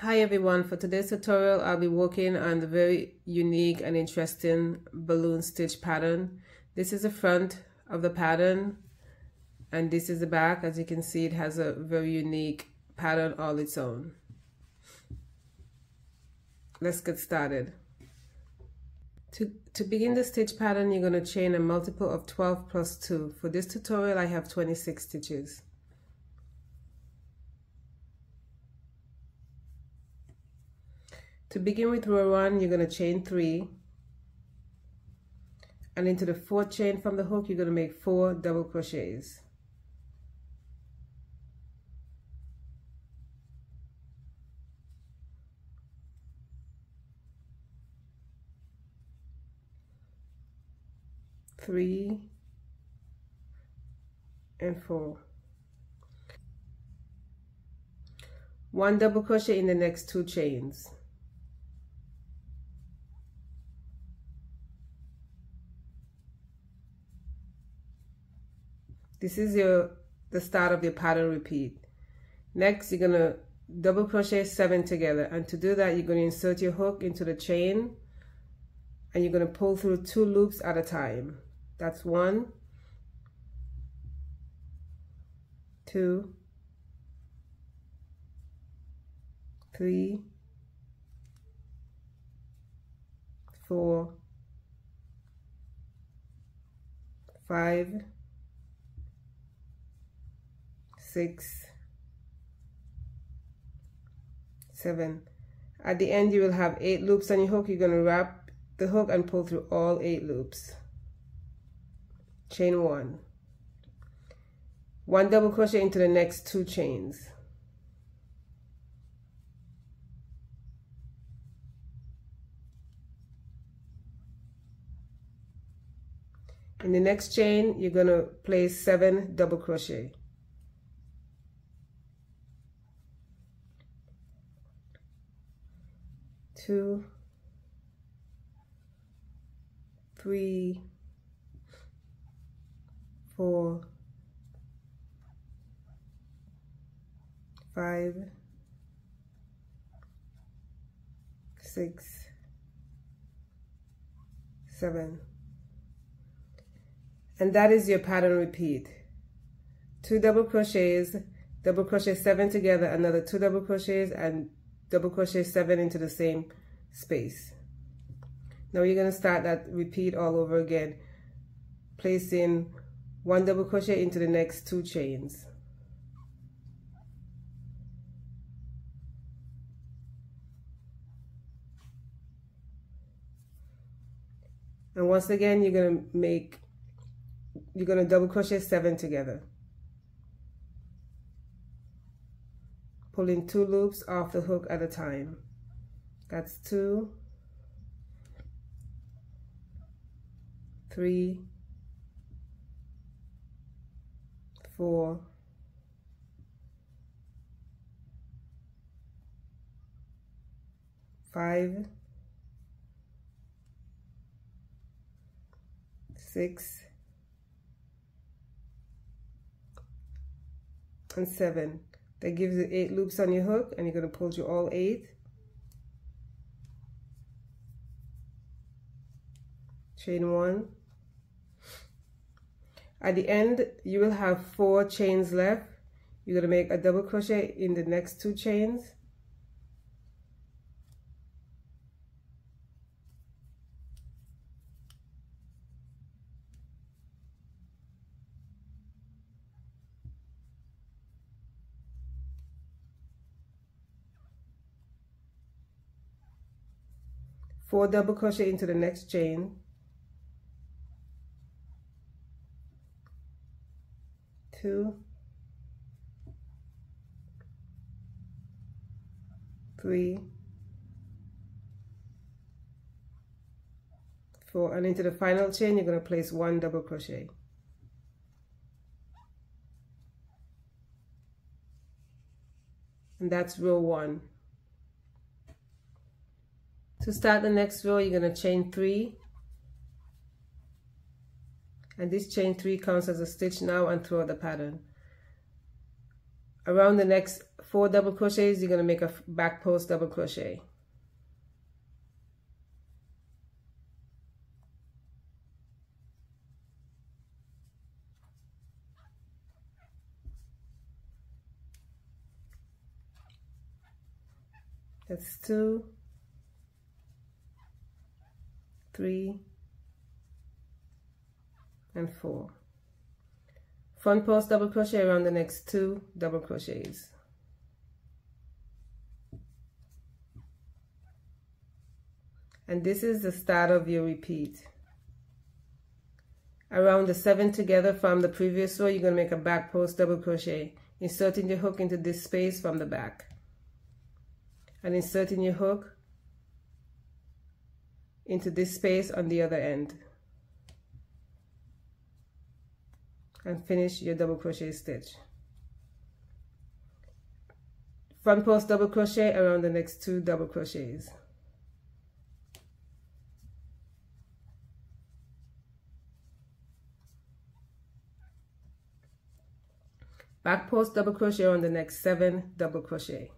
Hi everyone, for today's tutorial I'll be working on the very unique and interesting balloon stitch pattern. This is the front of the pattern and this is the back. As you can see, it has a very unique pattern all its own. Let's get started. To begin the stitch pattern, you're going to chain a multiple of 12 plus 2. For this tutorial I have 26 stitches. To begin with row 1, you're going to chain 3, and into the 4th chain from the hook you're going to make 4 double crochets. Three and 4. 1 double crochet in the next 2 chains. This is the start of your pattern repeat. Next, you're going to double crochet 7 together, and to do that you're going to insert your hook into the chain and you're going to pull through 2 loops at a time. That's 1, 2, 3, 4, 5, 6, 7. At the end you will have 8 loops on your hook. You're going to wrap the hook and pull through all 8 loops. Chain 1. 1 double crochet into the next 2 chains. In the next chain you're going to place 7 double crochet. Two, 3, 4, 5, 6, 7. And that is your pattern repeat. 2 double crochets, double crochet 7 together, another 2 double crochets, and double crochet 7 into the same space. Now you're going to start that repeat all over again, placing 1 double crochet into the next 2 chains. And once again you're going to double crochet 7 together, pulling 2 loops off the hook at a time. That's 2, 3, 4, 5, 6, and 7. That gives you 8 loops on your hook, and you're going to pull through all 8. Chain 1. At the end you will have 4 chains left. You're going to make a double crochet in the next 2 chains. Four double crochet into the next chain. 2, 3, 4, and into the final chain you're going to place 1 double crochet. And that's row 1. To start the next row, you're going to chain 3, and this chain 3 counts as a stitch now and throughout the pattern. around the next 4 double crochets, you're going to make a back post double crochet. That's 2, 3, and 4. Front post double crochet around the next 2 double crochets. And this is the start of your repeat. Around the 7 together from the previous row, you're going to make a back post double crochet, inserting your hook into this space from the back, and inserting your hook into this space on the other end, and finish your double crochet stitch. Front post double crochet around the next 2 double crochets. Back post double crochet on the next 7 double crochet.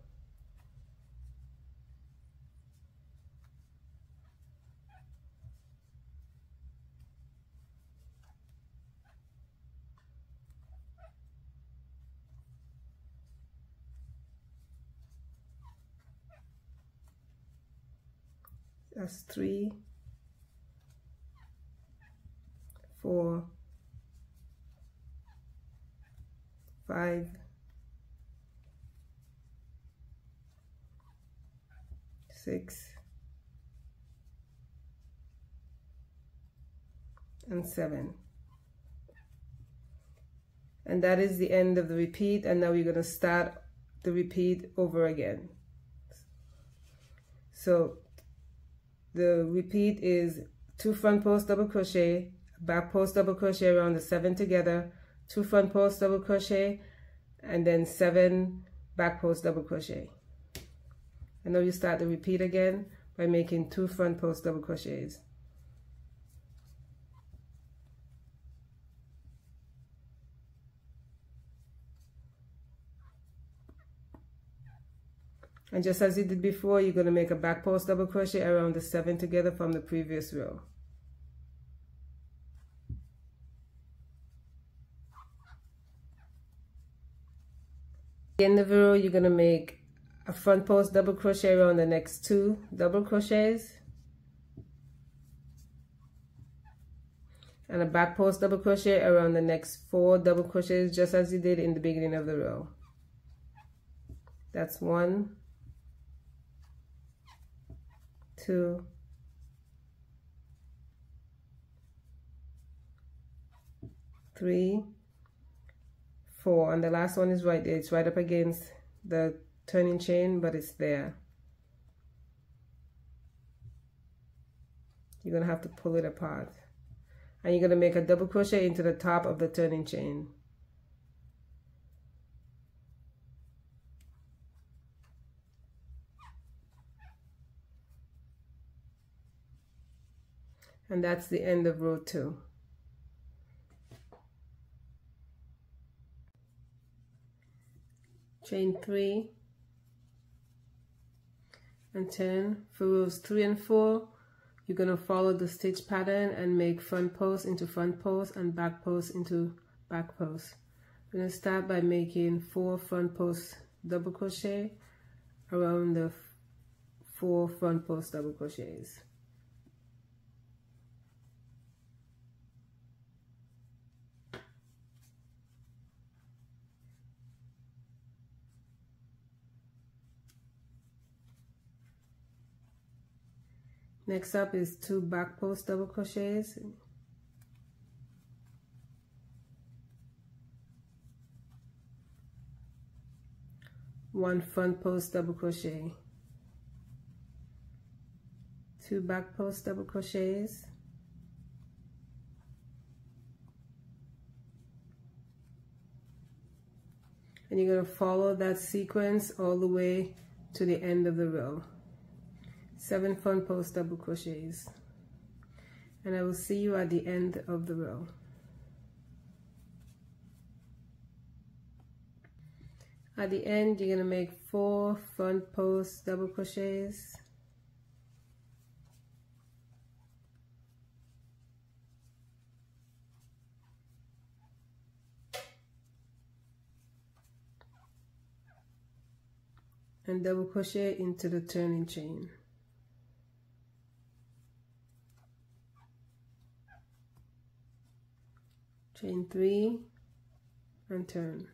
That's 3, 4, 5, 6, and 7. And that is the end of the repeat, and now we're going to start the repeat over again. So the repeat is 2 front post double crochet, back post double crochet around the 7 together, 2 front post double crochet, and then 7 back post double crochet. And now you start the repeat again by making 2 front post double crochets. And just as you did before, you're going to make a back post double crochet around the 7 together from the previous row. At the end of the row, you're going to make a front post double crochet around the next 2 double crochets, and a back post double crochet around the next 4 double crochets, just as you did in the beginning of the row. That's 1, 2, 3, 4, and the last one is right there. It's right up against the turning chain, but it's there. You're gonna have to pull it apart, and you're gonna make a double crochet into the top of the turning chain. And that's the end of row 2. Chain 3 and turn. For rows 3 and 4, you're going to follow the stitch pattern and make front post into front post and back post into back post. We're going to start by making 4 front post double crochet around the 4 front post double crochets. Next up is 2 back post double crochets, 1 front post double crochet, 2 back post double crochets, and you're going to follow that sequence all the way to the end of the row. 7 front post double crochets, and I will see you at the end of the row. At the end, you're going to make 4 front post double crochets. And double crochet into the turning chain. Chain 3 and turn.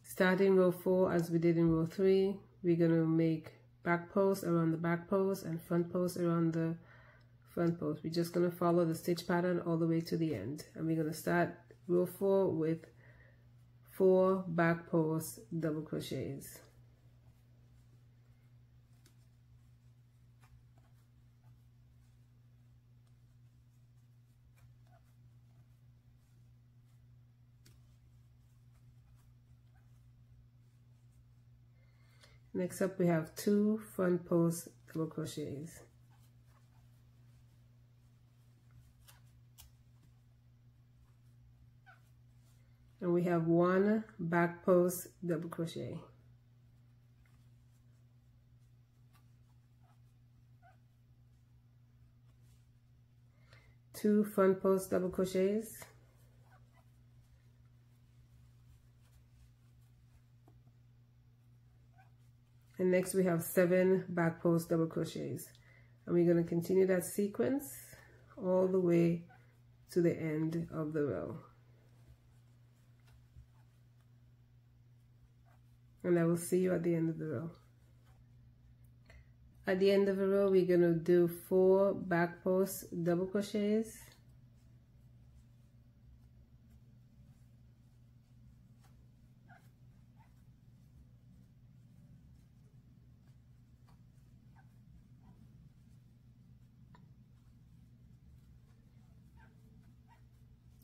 Starting row 4 as we did in row 3, we're going to make back post around the back post and front post around the front post. We're just going to follow the stitch pattern all the way to the end, and we're going to start row 4 with 4 back post double crochets. Next up, we have 2 front post double crochets. And we have 1 back post double crochet. Two front post double crochets. And next we have 7 back post double crochets, and we're going to continue that sequence all the way to the end of the row. And I will see you at the end of the row. At the end of the row, we're going to do 4 back post double crochets.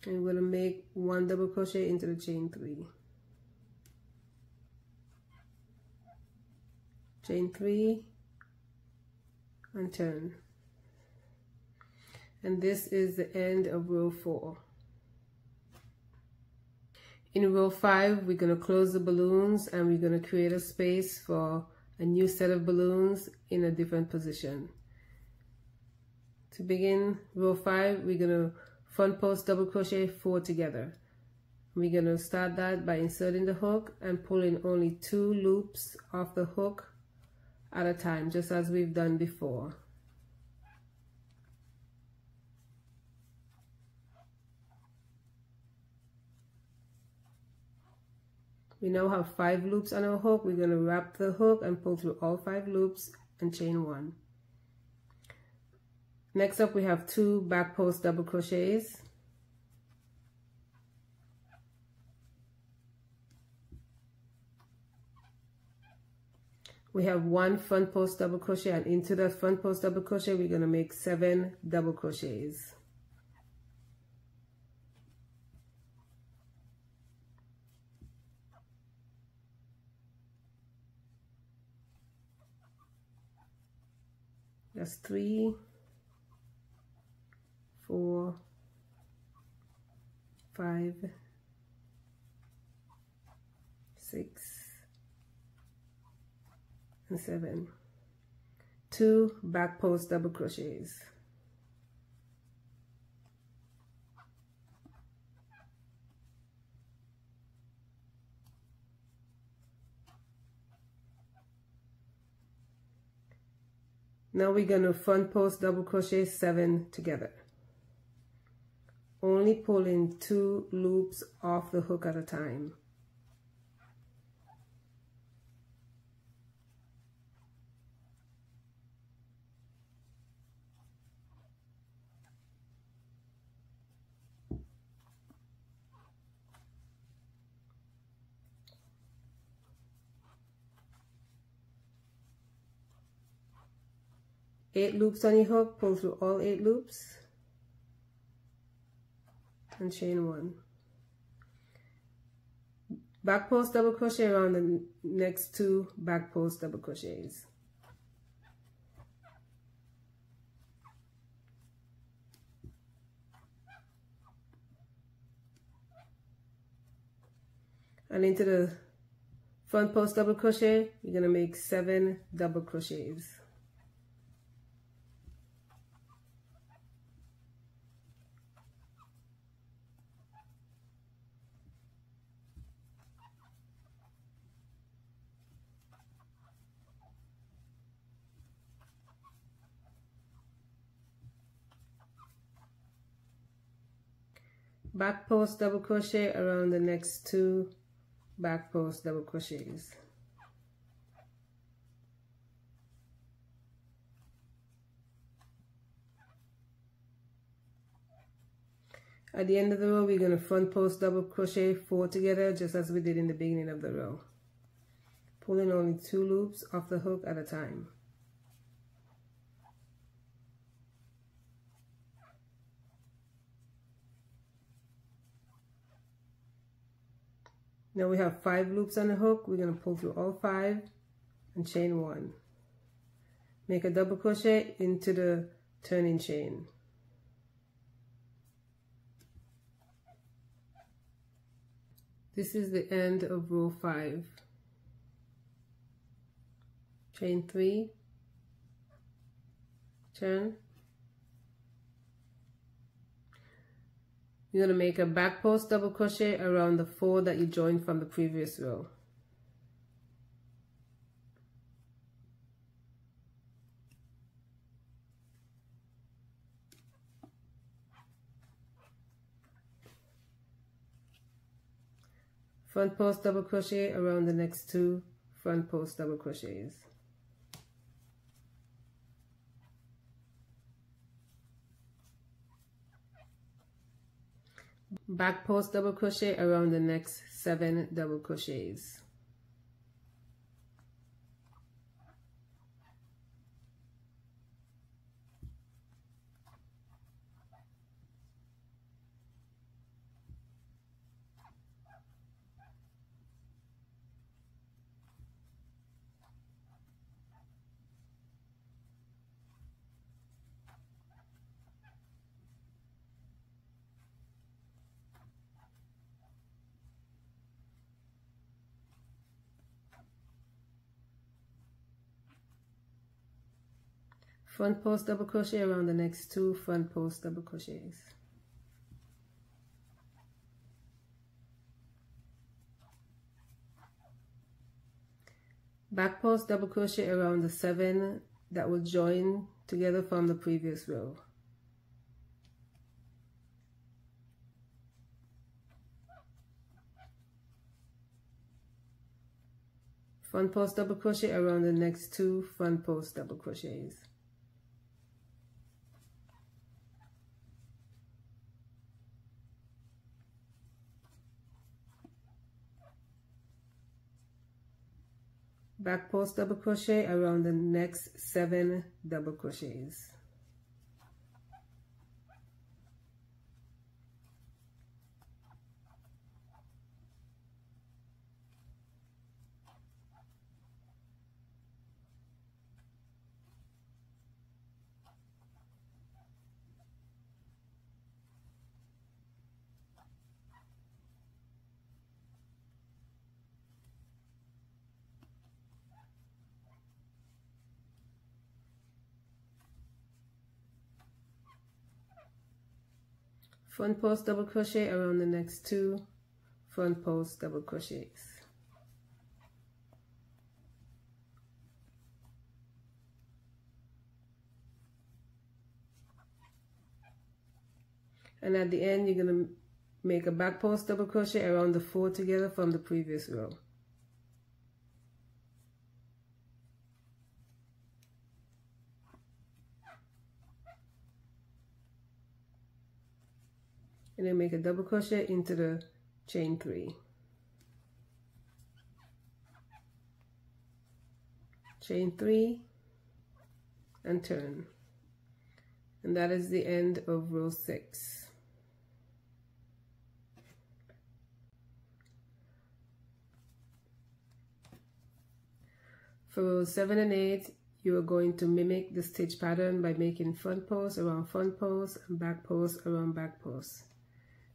And we're going to make 1 double crochet into the chain 3. Chain 3 and turn. And this is the end of row 4. In row 5, we're going to close the balloons, and we're going to create a space for a new set of balloons in a different position. To begin row 5, we're going to front post double crochet 4 together. We're going to start that by inserting the hook and pulling only 2 loops off the hook at a time, just as we've done before. We now have 5 loops on our hook. We're going to wrap the hook and pull through all 5 loops and chain 1. Next up, we have 2 back post double crochets. We have 1 front post double crochet, and into that front post double crochet, we're going to make 7 double crochets. That's 3, 4, 5, 6, and 7. 2 back post double crochets. Now we're going to front post double crochet 7 together, only pulling 2 loops off the hook at a time. Eight loops on your hook, pull through all 8 loops and chain 1. Back post double crochet around the next 2 back post double crochets. And into the front post double crochet, you're going to make 7 double crochets. Back post double crochet around the next 2 back post double crochets. At the end of the row, we're going to front post double crochet 4 together, just as we did in the beginning of the row, pulling only 2 loops off the hook at a time. Now we have 5 loops on the hook. We're going to pull through all 5 and chain 1. Make a double crochet into the turning chain. This is the end of row 5. Chain 3, turn. You're going to make a back post double crochet around the 4 that you joined from the previous row. Front post double crochet around the next 2 front post double crochets. Back post double crochet around the next 7 double crochets. Front post double crochet around the next 2 front post double crochets. Back post double crochet around the 7 that will join together from the previous row. Front post double crochet around the next 2 front post double crochets. Back post double crochet around the next 7 double crochets. Front post double crochet around the next 2 front post double crochets. And at the end, you're going to make a back post double crochet around the 4 together from the previous row. And then make a double crochet into the chain 3. Chain 3 and turn. And that is the end of row 6. For rows 7 and 8, you are going to mimic the stitch pattern by making front post around front post and back post around back post.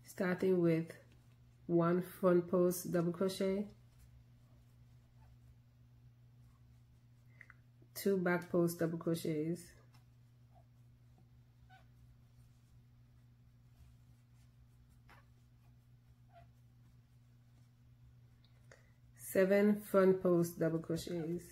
Starting with 1 front post double crochet, 2 back post double crochets, 7 front post double crochets,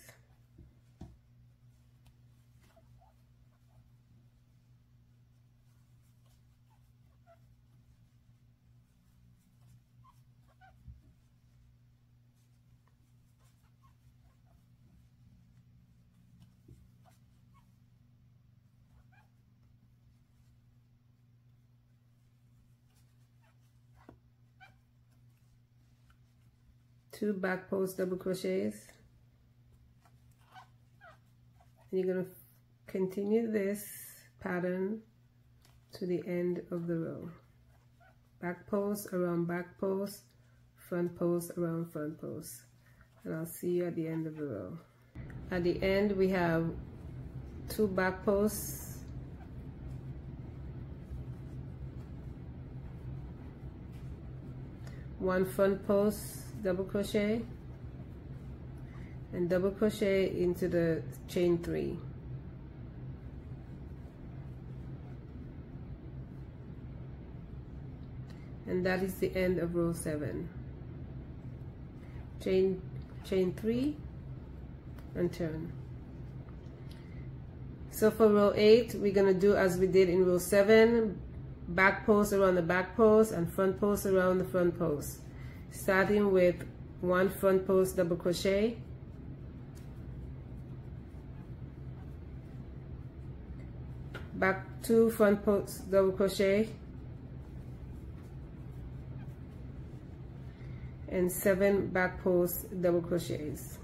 2 back post double crochets, and you're going to continue this pattern to the end of the row. Back post around back post, front post around front post, and I'll see you at the end of the row. At the end we have 2 back posts, one front post double crochet, and double crochet into the chain 3. And that is the end of row 7. Chain 3 and turn. So for row 8 we're going to do as we did in row 7, back post around the back post and front post around the front post, starting with 1 front post double crochet, back 2 front post double crochet, and 7 back post double crochets.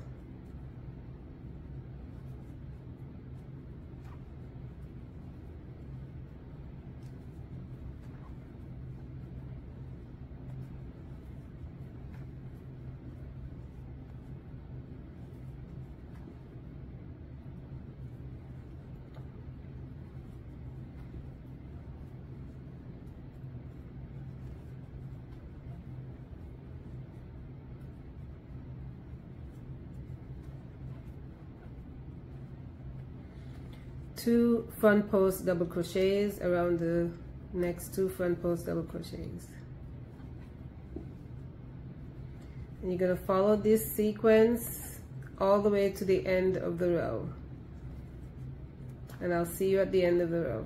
Two front post double crochets around the next 2 front post double crochets, and you're going to follow this sequence all the way to the end of the row, and I'll see you at the end of the row.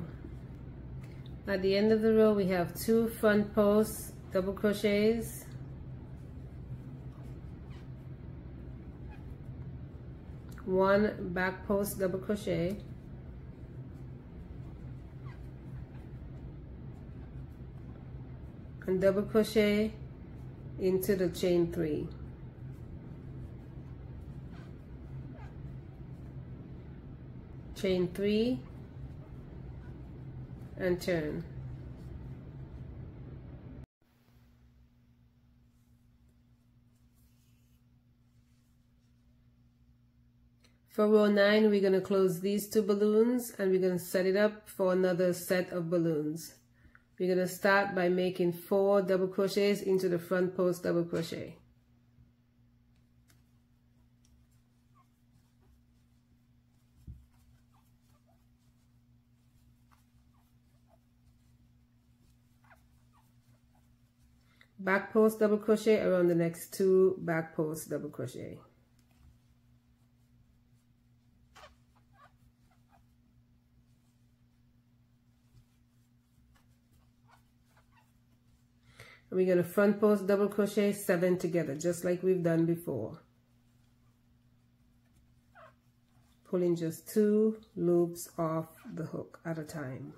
At the end of the row we have 2 front post double crochets, 1 back post double crochet, and double crochet into the chain 3. Chain 3 and turn. For row 9 we're going to close these 2 balloons and we're going to set it up for another set of balloons. We're going to start by making 4 double crochets into the front post double crochet. Back post double crochet around the next 2 back post double crochet. We're going to front post double crochet 7 together, just like we've done before, pulling just 2 loops off the hook at a time.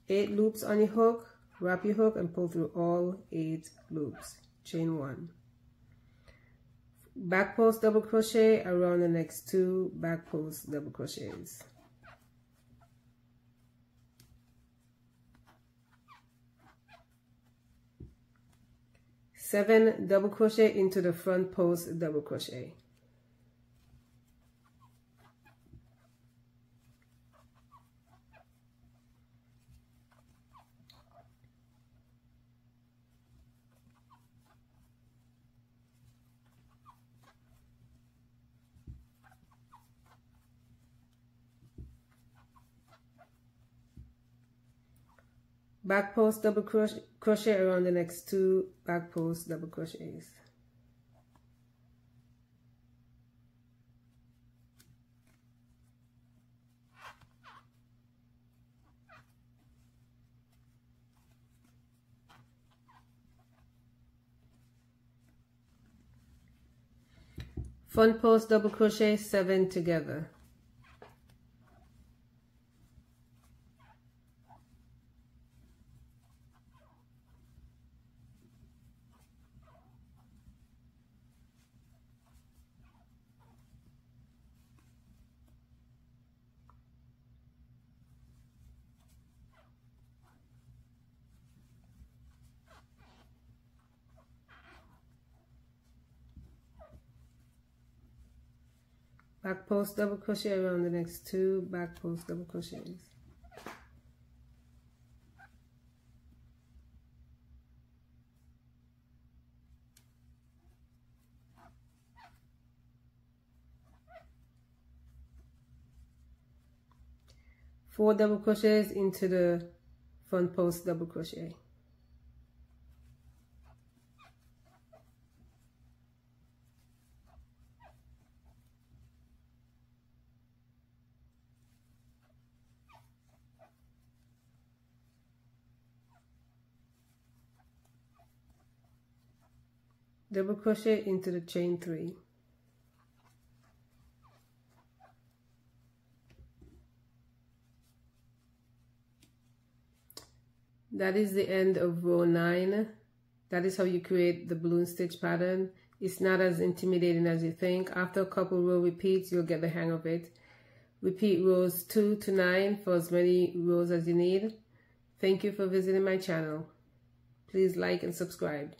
Eight loops on your hook, wrap your hook and pull through all 8 loops. Chain 1. Back post double crochet around the next 2 back post double crochets. 7 double crochet into the front post double crochet. Back post double crochet around the next 2 back post double crochets. Front post double crochet 7 together. Back post double crochet around the next 2 back post double crochets. Four double crochets into the front post double crochet. Double crochet into the chain 3. That is the end of row 9. That is how you create the balloon stitch pattern. It's not as intimidating as you think. After a couple row repeats, you'll get the hang of it. Repeat rows 2 to 9 for as many rows as you need. Thank you for visiting my channel. Please like and subscribe.